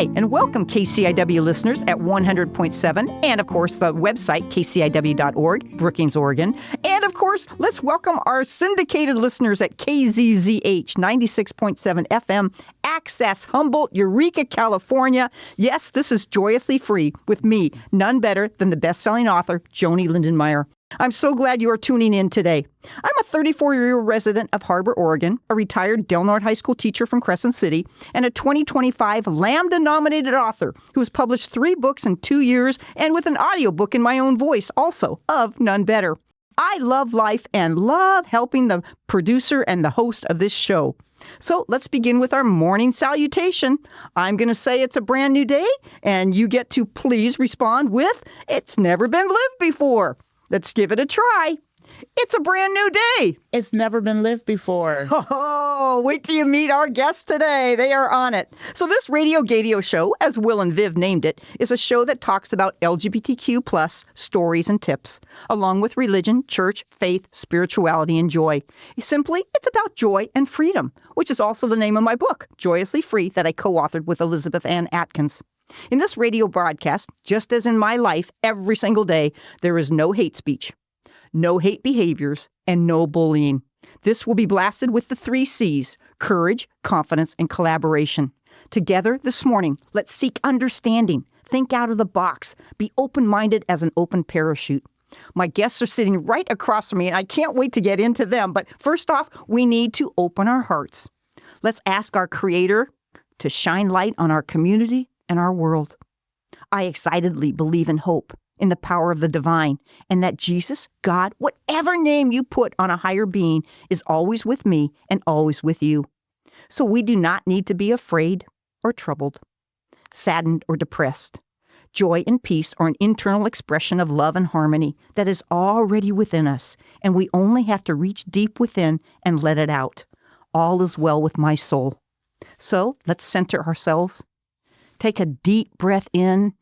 Hi, and welcome KCIW listeners at 100.7, and of course the website kciw.org, Brookings, Oregon. And of course, let's welcome our syndicated listeners at KZZH 96.7 FM, Access, Humboldt, Eureka, California. Yes, this is Joyously Free with me, none better than the best-selling author, Joanie Lindenmeyer. I'm so glad you are tuning in today. I'm a 34-year-old resident of Harbor, Oregon, a retired Del Norte High School teacher from Crescent City, and a 2025 Lambda-nominated author who has published 3 books in 2 years and with an audiobook in my own voice also of None Better. I love life and love helping the producer and the host of this show. So let's begin with our morning salutation. I'm going to say it's a brand new day, and you get to please respond with, "It's never been lived before." Let's give it a try. It's a brand new day. It's never been lived before. Oh, wait till you meet our guests today. They are on it. So this Radio Gadio show, as Will and Viv named it, is a show that talks about LGBTQ plus stories and tips, along with religion, church, faith, spirituality, and joy. Simply, it's about joy and freedom, which is also the name of my book, Joyously Free, that I co-authored with Elizabeth Ann Atkins. In this radio broadcast, just as in my life every single day, there is no hate speech, no hate behaviors, and no bullying. This will be blasted with the 3 C's: courage, confidence, and collaboration. Together this morning, let's seek understanding, think out of the box, be open-minded as an open parachute. My guests are sitting right across from me, and I can't wait to get into them. But first off, we need to open our hearts. Let's ask our Creator to shine light on our community and our world. I excitedly believe in hope, in the power of the divine, and that Jesus, God, whatever name you put on a higher being, is always with me and always with you. So we do not need to be afraid or troubled, saddened or depressed. Joy and peace are an internal expression of love and harmony that is already within us, and we only have to reach deep within and let it out. All is well with my soul. So let's center ourselves. Take a deep breath in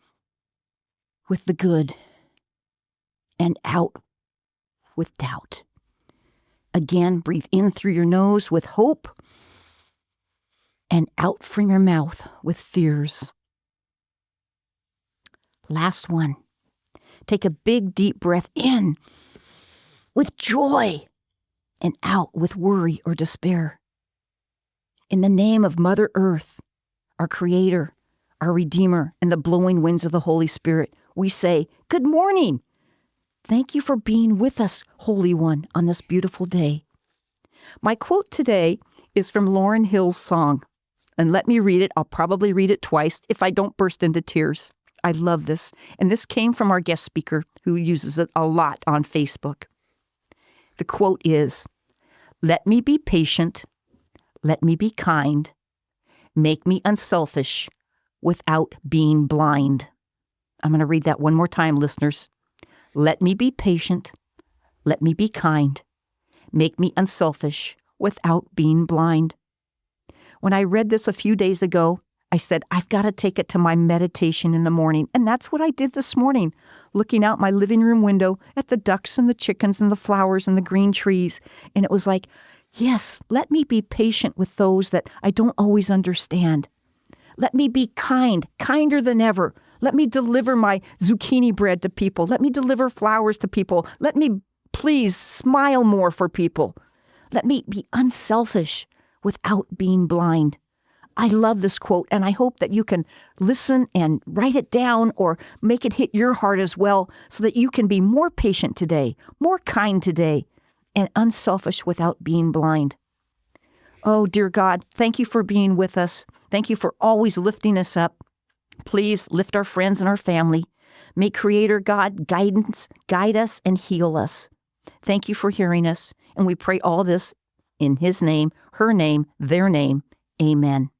with the good and out with doubt. Again, breathe in through your nose with hope and out from your mouth with fears. Last one. Take a big, deep breath in with joy and out with worry or despair. In the name of Mother Earth, our Creator, our Redeemer, and the blowing winds of the Holy Spirit, we say, good morning. Thank you for being with us, Holy One, on this beautiful day. My quote today is from Lauryn Hill's song, and let me read it. I'll probably read it twice if I don't burst into tears. I love this, and this came from our guest speaker who uses it a lot on Facebook. The quote is, "Let me be patient, let me be kind, make me unselfish, without being blind." I'm going to read that one more time, listeners. Let me be patient. Let me be kind. Make me unselfish without being blind. When I read this a few days ago, I said, I've got to take it to my meditation in the morning. And that's what I did this morning, looking out my living room window at the ducks and the chickens and the flowers and the green trees. And it was like, yes, let me be patient with those that I don't always understand. Let me be kind, kinder than ever. Let me deliver my zucchini bread to people. Let me deliver flowers to people. Let me please smile more for people. Let me be unselfish without being blind. I love this quote, and I hope that you can listen and write it down or make it hit your heart as well so that you can be more patient today, more kind today, and unselfish without being blind. Oh, dear God, thank you for being with us. Thank you for always lifting us up. Please lift our friends and our family. May Creator God guide us and heal us. Thank you for hearing us. And we pray all this in His name, her name, their name. Amen.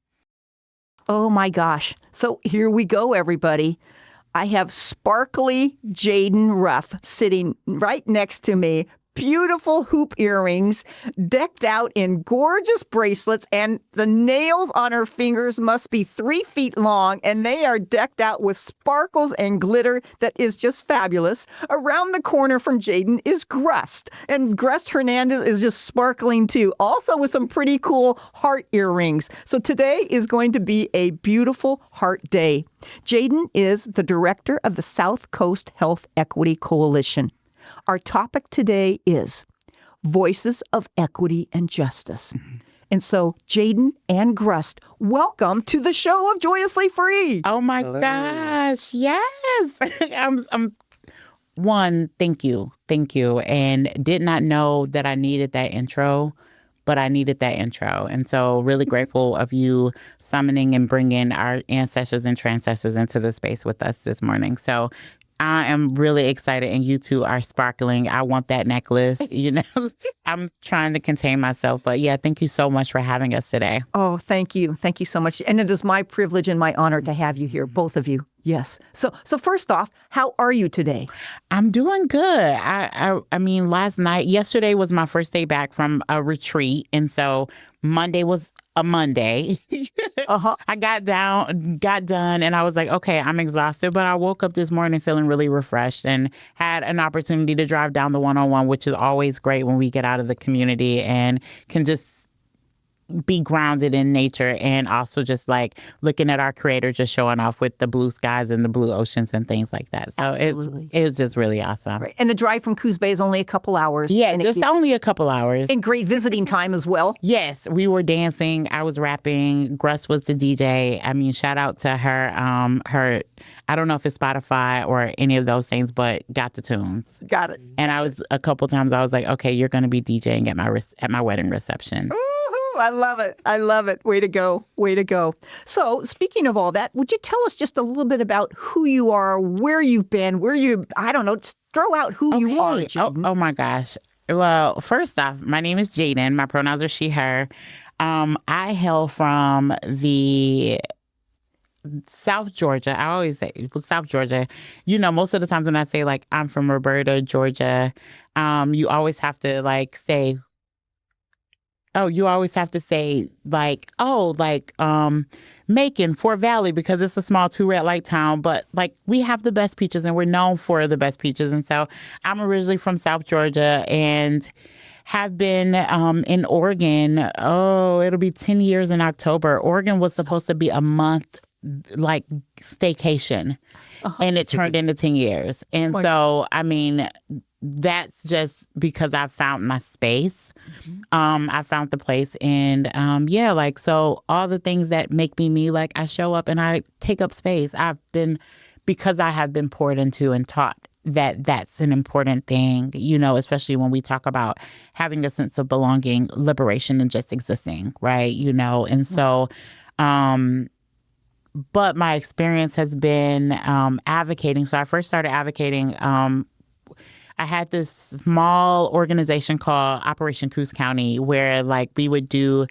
Oh my gosh. So here we go, everybody. I have sparkly Jayden Ruff sitting right next to me. beautiful hoop earrings, decked out in gorgeous bracelets, and the nails on her fingers must be 3 feet long, and they are decked out with sparkles and glitter that is just fabulous. Around the corner from Jayden is Grust, and Grust Hernandez is just sparkling too, also with some pretty cool heart earrings. So today is going to be a beautiful heart day. Jayden is the director of the South Coast Health Equity Coalition. Our topic today is Voices of Equity and Justice. And so, Jayden and Grust, welcome to the show of Joyously Free. Oh my gosh, yes. Thank you. And did not know that I needed that intro, but I needed that intro. And so really grateful of you summoning and bringing our ancestors and transcestors into the space with us this morning. So I am really excited, and you two are sparkling. I want that necklace. I'm trying to contain myself. But yeah, thank you so much for having us today. Oh, thank you. Thank you so much. And it is my privilege and my honor to have you here, both of you. Yes. So first off, how are you today? I'm doing good. I mean, yesterday was my first day back from a retreat. And so Monday was a Monday. I got done, and I was like, okay, I'm exhausted. But I woke up this morning feeling really refreshed and had an opportunity to drive down the 101, which is always great when we get out of the community and can just be grounded in nature, and also just like looking at our creator just showing off with the blue skies and the blue oceans and things like that. So it was just really awesome. Right. And the drive from Coos Bay is only a couple hours. Yeah, just only a couple hours. And great visiting time as well. Yes, we were dancing. I was rapping. Grust was the DJ. I mean, shout out to her. I don't know if it's Spotify or any of those things, but got the tunes. Got it. And a couple times I was like, okay, you're going to be DJing at my wedding reception. I love it. I love it. Way to go. Way to go. So speaking of all that, would you tell us just a little bit about who you are, where you've been, I don't know, just throw out who you are. Oh my gosh. Well, first off, my name is Jayden. My pronouns are she, her. I hail from the South Georgia. I always say South Georgia. Most of the times when I say like I'm from Roberta, Georgia, you always have to say Macon, Fort Valley, because it's a small 2 red light town, but we have the best peaches and we're known for the best peaches. And so I'm originally from South Georgia and have been in Oregon. It'll be 10 years in October. Oregon was supposed to be a month staycation, and it turned into 10 years. And so, I mean, that's just because I've found my space. I found the place, and so all the things that make me, I show up and I take up space. Because I have been poured into and taught that that's an important thing, especially when we talk about having a sense of belonging, liberation, and just existing, right? And so, but my experience has been advocating. So I first started advocating. I had this small organization called Operation Coos County where we would do,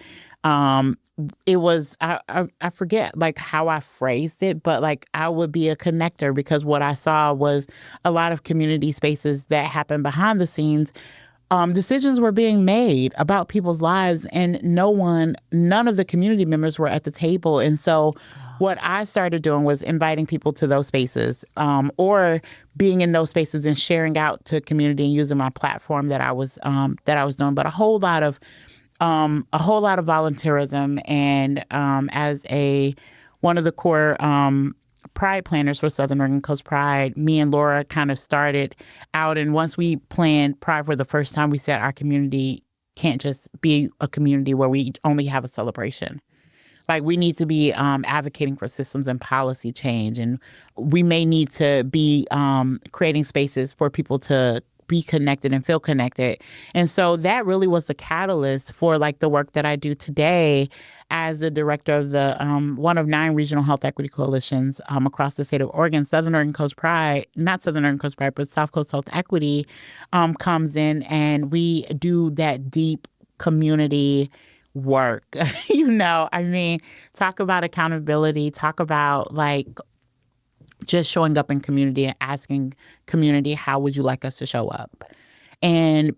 it was, I forget how I phrased it, but I would be a connector, because what I saw was a lot of community spaces that happened behind the scenes. Decisions were being made about people's lives, and none of the community members were at the table. And so what I started doing was inviting people to those spaces, or being in those spaces and sharing out to community and using my platform that I was doing. But a whole lot of volunteerism, and as one of the core Pride planners for Southern Oregon Coast Pride, me and Laura kind of started out. And once we planned Pride for the first time, we said our community can't just be a community where we only have a celebration. We need to be advocating for systems and policy change. And we may need to be creating spaces for people to be connected and feel connected. And so that really was the catalyst for the work that I do today as the director of the one of 9 regional health equity coalitions across the state of Oregon. Southern Oregon Coast Pride, not Southern Oregon Coast Pride, but South Coast Health Equity comes in, and we do that deep community work. I mean, talk about accountability, talk about just showing up in community and asking community, how would you like us to show up? and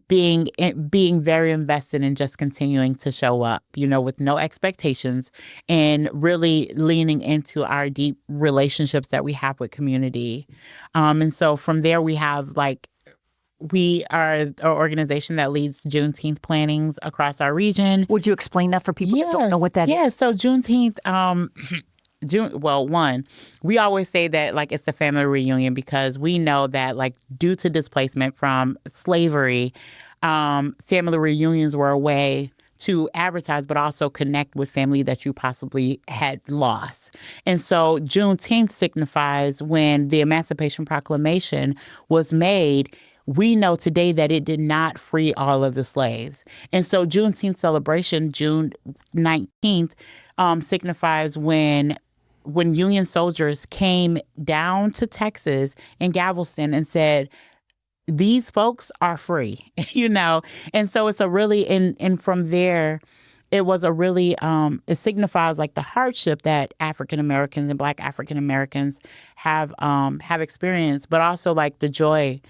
being very invested in just continuing to show up, with no expectations and really leaning into our deep relationships that we have with community. And so from there, we are an organization that leads Juneteenth plannings across our region. Would you explain that for people that don't know what that is? Yeah, so Juneteenth, we always say that it's a family reunion because we know that due to displacement from slavery, family reunions were a way to advertise, but also connect with family that you possibly had lost. And so Juneteenth signifies when the Emancipation Proclamation was made. We know today that it did not free all of the slaves. And so Juneteenth celebration, June 19th, signifies when Union soldiers came down to Texas in Galveston and said, these folks are free, And so it's a really, and from there, it was a really, it signifies the hardship that African Americans and Black African Americans have experienced, but also the joy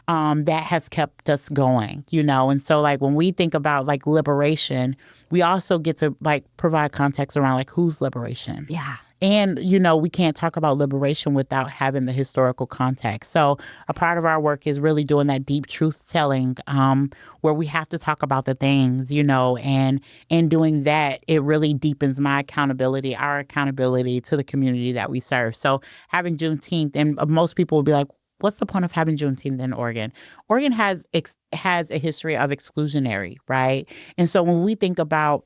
that has kept us going, And so when we think about liberation, we also get to provide context around whose liberation. Yeah. And, we can't talk about liberation without having the historical context. So a part of our work is really doing that deep truth telling where we have to talk about the things, and in doing that, it really deepens our accountability to the community that we serve. So having Juneteenth, and most people will be like, what's the point of having Juneteenth in Oregon? Oregon has a history of exclusionary, right? And so when we think about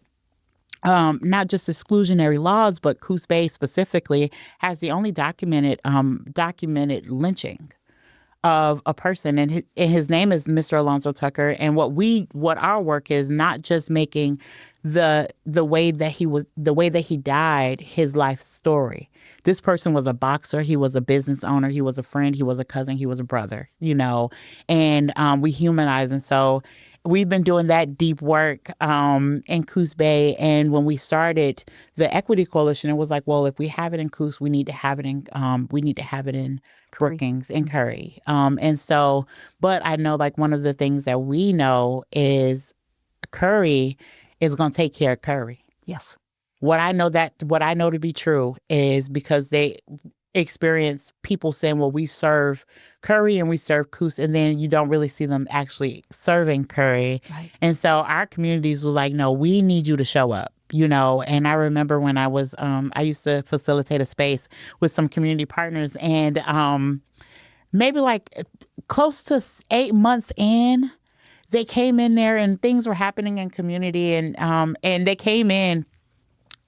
not just exclusionary laws, but Coos Bay specifically has the only documented lynching of a person, and his name is Mr. Alonzo Tucker. And what our work is not just making the way that he died his life story. This person was a boxer. He was a business owner. He was a friend. He was a cousin. He was a brother. And we humanize. And so we've been doing that deep work in Coos Bay. And when we started the Equity Coalition, it was well, if we have it in Coos, we need to have it in Brookings and Curry. And so, but I know one of the things that we know is Curry is going to take care of Curry. Yes. What I know to be true is because they experience people saying, well, we serve Curry and we serve Coos, and then you don't really see them actually serving Curry. Right. And so our communities were no, we need you to show up, And I remember when I was, I used to facilitate a space with some community partners, and maybe close to 8 months in, they came in there and things were happening in community, and they came in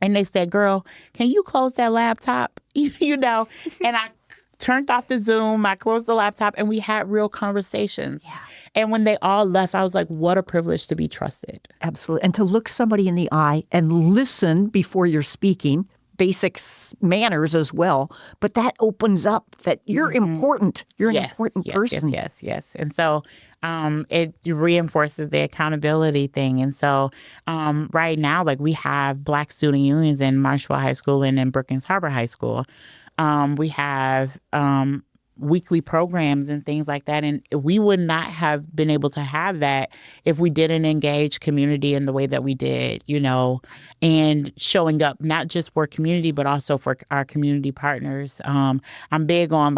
and they said, girl, can you close that laptop? And I turned off the Zoom, I closed the laptop, and we had real conversations. Yeah. And when they all left, I was like, what a privilege to be trusted. Absolutely. And to look somebody in the eye and listen before you're speaking, basic manners as well. But that opens up that you're important. You're an important person. Yes. And so it reinforces the accountability thing. And so right now, we have Black student unions in Marshall High School and in Brookings Harbor High School. We have weekly programs and things like that. And we would not have been able to have that if we didn't engage community in the way that we did, and showing up not just for community, but also for our community partners. I'm big on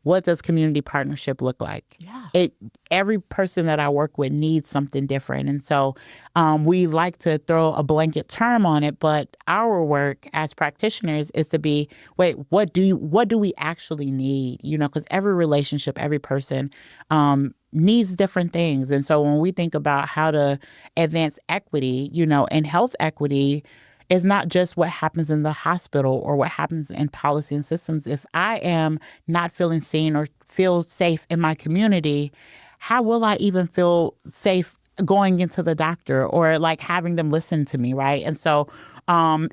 what does community partnership look like? Yeah. Every person that I work with needs something different. And so we like to throw a blanket term on it, but our work as practitioners is to be, wait, what do we actually need? Because every relationship, every person needs different things. And so when we think about how to advance equity, and health equity is not just what happens in the hospital or what happens in policy and systems. If I am not feeling seen or feel safe in my community, how will I even feel safe going into the doctor or having them listen to me, right? And so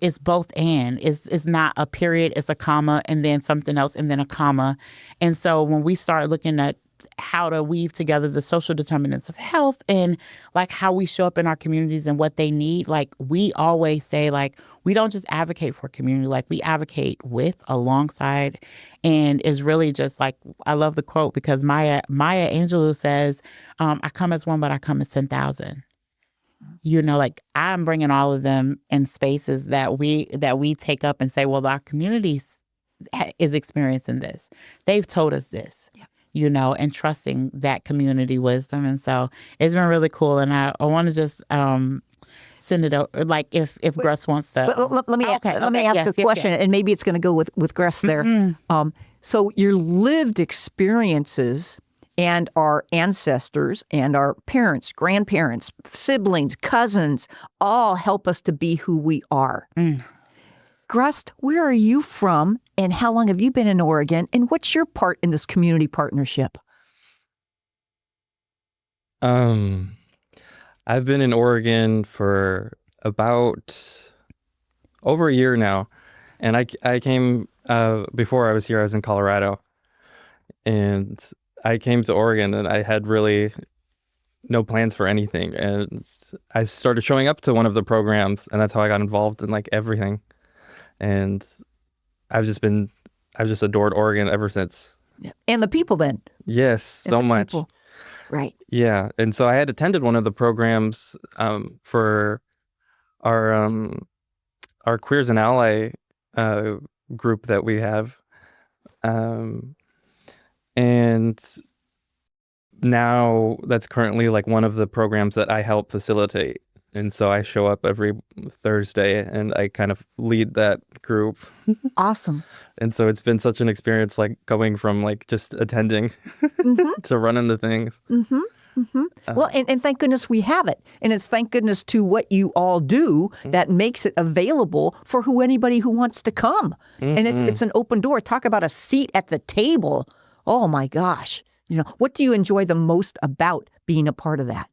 it's both and. It's not a period, it's a comma and then something else and then a comma. And so when we start looking at how to weave together the social determinants of health and like how we show up in our communities and what they need. Like we always say, like, we don't just advocate for community, like we advocate with, alongside, and is really just like, I love the quote because Maya Angelou says, I come as one, but I come as 10,000. You know, like I'm bringing all of them in spaces that we take up and say, well, our community is experiencing this. They've told us this. Yeah. You know, and trusting that community wisdom. And so it's been really cool. And I want to just send it over, like if Grust wants to. Let me ask a question, and maybe it's going to go with Grust there. Mm-hmm. So your lived experiences and our ancestors and our parents, grandparents, siblings, cousins, all help us to be who we are. Mm. Grust, where are you from, and how long have you been in Oregon, and what's your part in this community partnership? I've been in Oregon for about over a year now, and I came before I was here. I was in Colorado, and I came to Oregon, and I had really no plans for anything, and I started showing up to one of the programs, and that's how I got involved in like everything. And I've just adored Oregon ever since. And the people then. Yes, so much. People. Right. Yeah. And so I had attended one of the programs for our Queers and Ally group that we have. And now that's currently like one of the programs that I help facilitate. And so I show up every Thursday and I kind of lead that group. Awesome. And so it's been such an experience, like going from like just attending to running the things. Mm-hmm. Mm-hmm. Well, and thank goodness we have it. And it's thank goodness to what you all do that makes it available for anybody who wants to come. Mm-hmm. And it's an open door. Talk about a seat at the table. Oh my gosh. You know, what do you enjoy the most about being a part of that?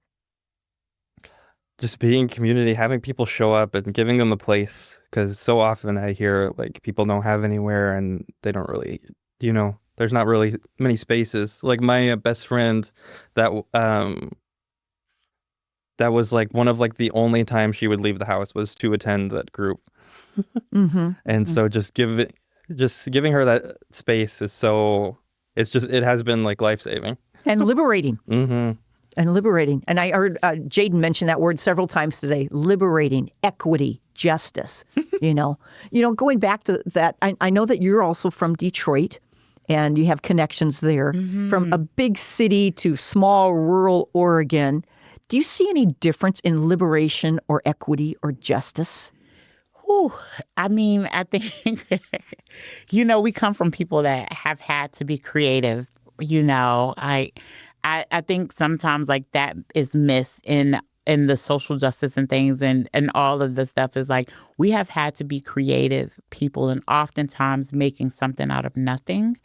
Just being community, having people show up and giving them a place. Because so often I hear like people don't have anywhere and they don't really, you know, there's not really many spaces. Like my best friend, that was like one of like the only times she would leave the house was to attend that group. Mm-hmm. And so just giving her that space is it has been like life-saving. And liberating. Mm-hmm. And liberating. And I heard Jayden mention that word several times today. Liberating, equity, justice. You know, going back to that, I know that you're also from Detroit and you have connections there. Mm-hmm. From a big city to small rural Oregon. Do you see any difference in liberation or equity or justice? Ooh, I mean, I think, we come from people that have had to be creative. I think sometimes like that is missed in the social justice and things and all of the stuff is like we have had to be creative people and oftentimes making something out of nothing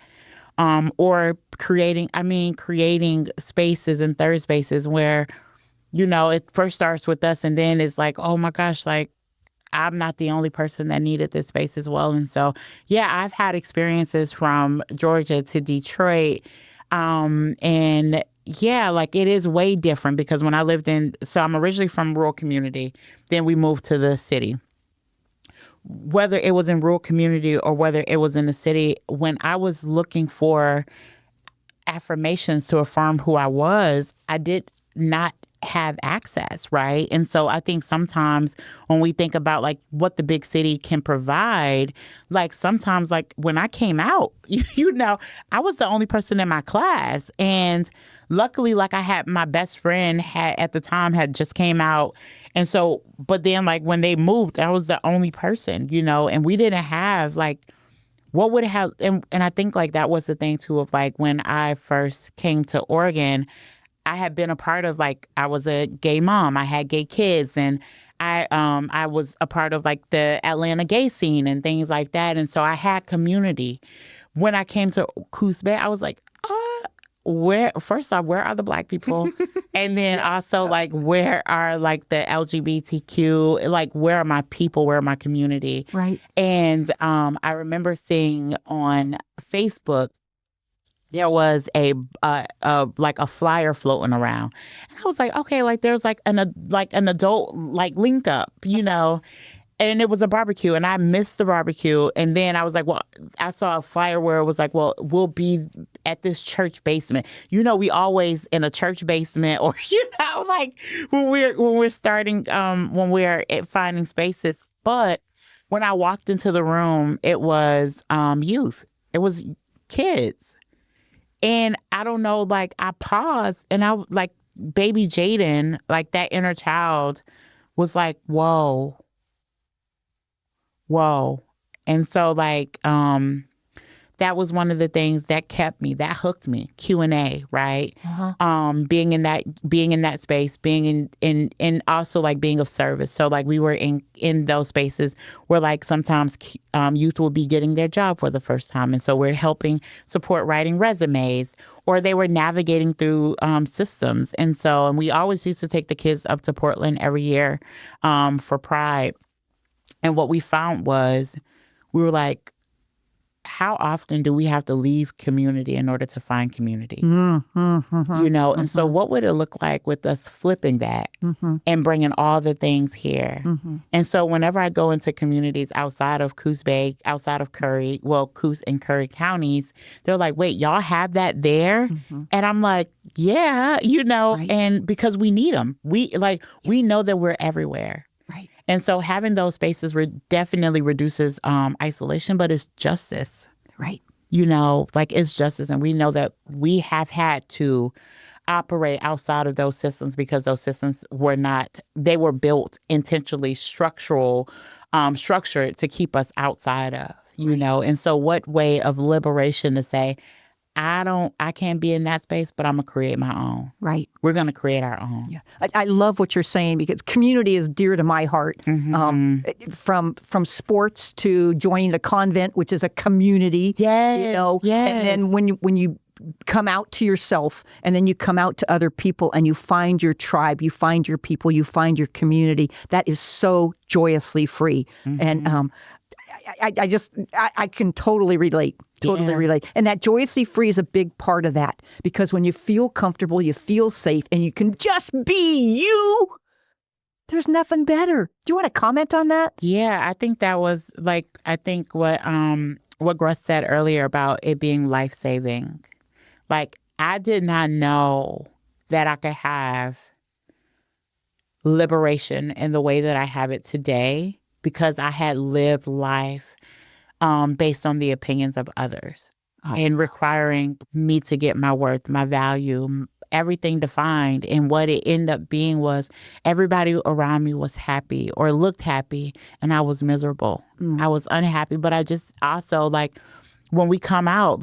or creating spaces and third spaces where, it first starts with us and then it's like, oh my gosh, like I'm not the only person that needed this space as well. And so, yeah, I've had experiences from Georgia to Detroit and yeah, like it is way different because when I lived so I'm originally from rural community, then we moved to the city. Whether it was in rural community or whether it was in the city, when I was looking for affirmations to affirm who I was, I did not have access, right? And so I think sometimes when we think about like what the big city can provide, like sometimes like when I came out, I was the only person in my class. And luckily, like I had my best friend at the time had just came out. And so, but then like when they moved, I was the only person, and we didn't have like, what would it have, and I think like that was the thing too of like when I first came to Oregon, I had been a part of like, I was a gay mom, I had gay kids, and I was a part of like the Atlanta gay scene and things like that. And so I had community. When I came to Coos Bay, I was like, first off, where are the Black people? And then also like, where are like the LGBTQ, like where are my people, where are my community? Right. And I remember seeing on Facebook there was a like a flyer floating around, and I was like, okay, like there's like an adult like link up, and it was a barbecue, and I missed the barbecue, and then I was like, well, I saw a flyer where it was like, well, we'll be at this church basement. We always in a church basement, or like when we're starting when we're finding spaces, but when I walked into the room, it was youth, it was kids. And I don't know, like I paused and I like baby Jayden, like that inner child was like, whoa. And so like, that was one of the things that that hooked me, Q&A, right? Uh-huh. Being in that space, being in also like being of service. So like we were in those spaces where like sometimes youth will be getting their job for the first time. And so we're helping support writing resumes, or they were navigating through systems. And we always used to take the kids up to Portland every year for Pride. And what we found was we were like, how often do we have to leave community in order to find community? And so what would it look like with us flipping that and bringing all the things here? And so whenever I go into communities outside of Coos Bay, outside of Curry, Coos and Curry counties, they're like, wait, y'all have that there? And I'm like, yeah, Right. and because we need them. We know that we're everywhere. Right. And so having those spaces definitely reduces isolation, but it's justice. Right. Like it's justice. And we know that we have had to operate outside of those systems because those systems they were built intentionally structured to keep us outside of, And so what way of liberation to say, I can't be in that space, but I'm going to create my own. Right. We're going to create our own. Yeah. I love what you're saying because community is dear to my heart. From sports to joining the convent, which is a community. Yes. And then when you come out to yourself and then you come out to other people and you find your tribe, you find your people, you find your community, that is so joyously free. And I can totally relate. Totally relate. And that joyously free is a big part of that because when you feel comfortable, you feel safe, and you can just be you, there's nothing better. Do you want to comment on that? Yeah, I think that was what Grust said earlier about it being life-saving. Like, I did not know that I could have liberation in the way that I have it today because I had lived life based on the opinions of others and requiring me to get my worth, my value, everything defined. And what it ended up being was everybody around me was happy or looked happy, and I was miserable. I was unhappy, but I just also when we come out,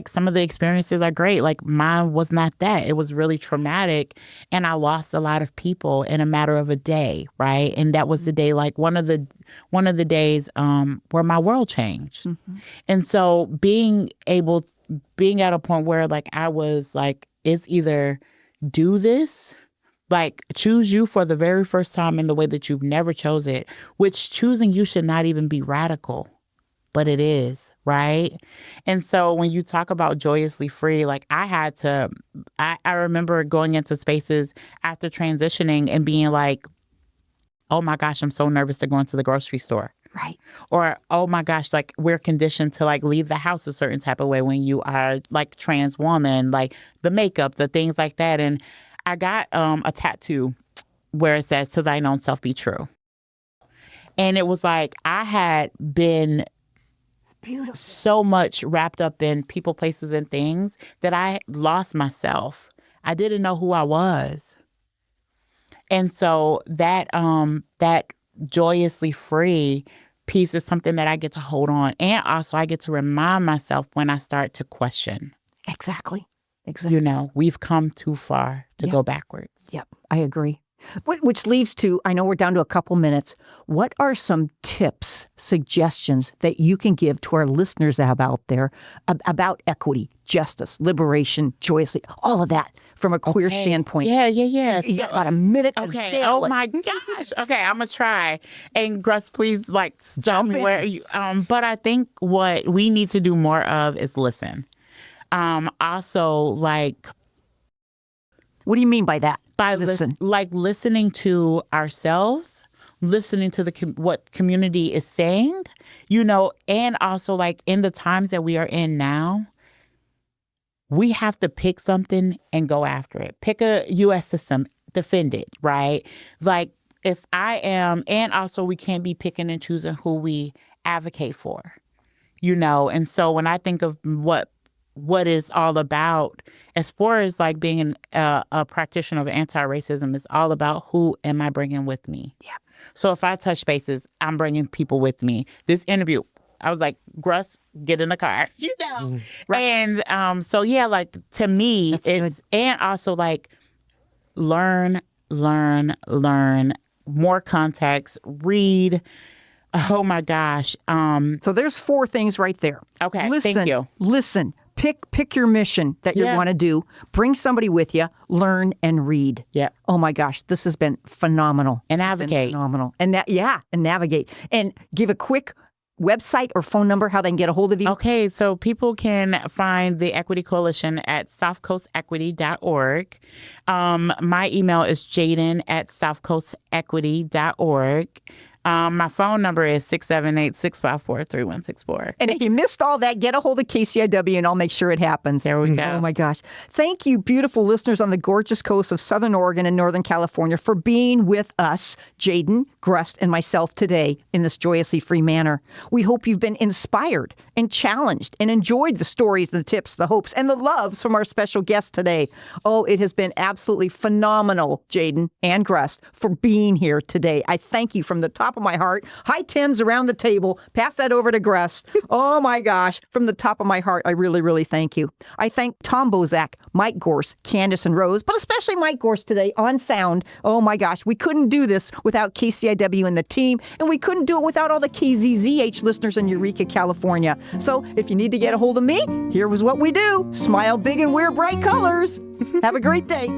some of the experiences are great. Like mine was not that. It was really traumatic, and I lost a lot of people in a matter of a day, right? And that was the day, one of the days where my world changed. And so being at a point where I was it's either do this, choose you for the very first time in the way that you've never chose it, which choosing you should not even be radical. But it is, right? And so when you talk about joyously free, I remember going into spaces after transitioning and being like, oh my gosh, I'm so nervous to go into the grocery store. Right. Or, oh my gosh, we're conditioned to leave the house a certain type of way when you are trans woman, the makeup, the things like that. And I got a tattoo where it says, to thine own self be true. And it was I had been so much wrapped up in people, places, and things that I lost myself. I didn't know who I was. And so that joyously free piece is something that I get to hold on. And also I get to remind myself when I start to question. Exactly. We've come too far to go backwards. Yep, I agree. Which leads to, I know we're down to a couple minutes. What are some tips, suggestions that you can give to our listeners out there about equity, justice, liberation, joyously, all of that from a queer standpoint? Yeah. You got about a minute. Okay. Oh my gosh. Okay, I'm gonna try. And Grust, please tell me where you. But I think what we need to do more of is listen. Also, like, What do you mean by that? by Listen. listening to ourselves, listening to what community is saying, and also like in the times that we are in now, we have to pick something and go after it. Pick a U.S. system, defend it, right? Like if I am, and also we can't be picking and choosing who we advocate for, And so when I think of what is all about, as far as like being a practitioner of anti-racism, it's all about who am I bringing with me. Yeah. So if I touch spaces, I'm bringing people with me. This interview, I was like, Grust, get in the car, Right. And so yeah, like to me, That's it's good. and also like learn, more context, read. Oh my gosh. So there's 4 things right there. Okay, Listen, thank you. Listen. Pick your mission that you Yeah. want to do. Bring somebody with you. Learn and read. Yeah. Oh my gosh, this has been phenomenal. And This has been advocate. phenomenal. And and navigate. And give a quick website or phone number how they can get a hold of you. Okay, so people can find the Equity Coalition at southcoastequity.org. My email is Jayden@southcoastequity.org. My phone number is 678-654-3164. And if you missed all that, get a hold of KCIW and I'll make sure it happens. There we go. Oh my gosh. Thank you, beautiful listeners on the gorgeous coast of Southern Oregon and Northern California, for being with us, Jayden, Grust, and myself today in this joyously free manner. We hope you've been inspired and challenged and enjoyed the stories, the tips, the hopes, and the loves from our special guest today. Oh, it has been absolutely phenomenal, Jayden and Grust, for being here today. I thank you from the top of my heart. High tens around the table. Pass that over to Grust. Oh my gosh. From the top of my heart, I really, really thank you. I thank Tom Bozak, Mike Gorse, Candace, and Rose, but especially Mike Gorse today on sound. Oh my gosh. We couldn't do this without KCIW and the team, and we couldn't do it without all the KZZH listeners in Eureka, California. So if you need to get a hold of me, here was what we do. Smile big and wear bright colors. Have a great day.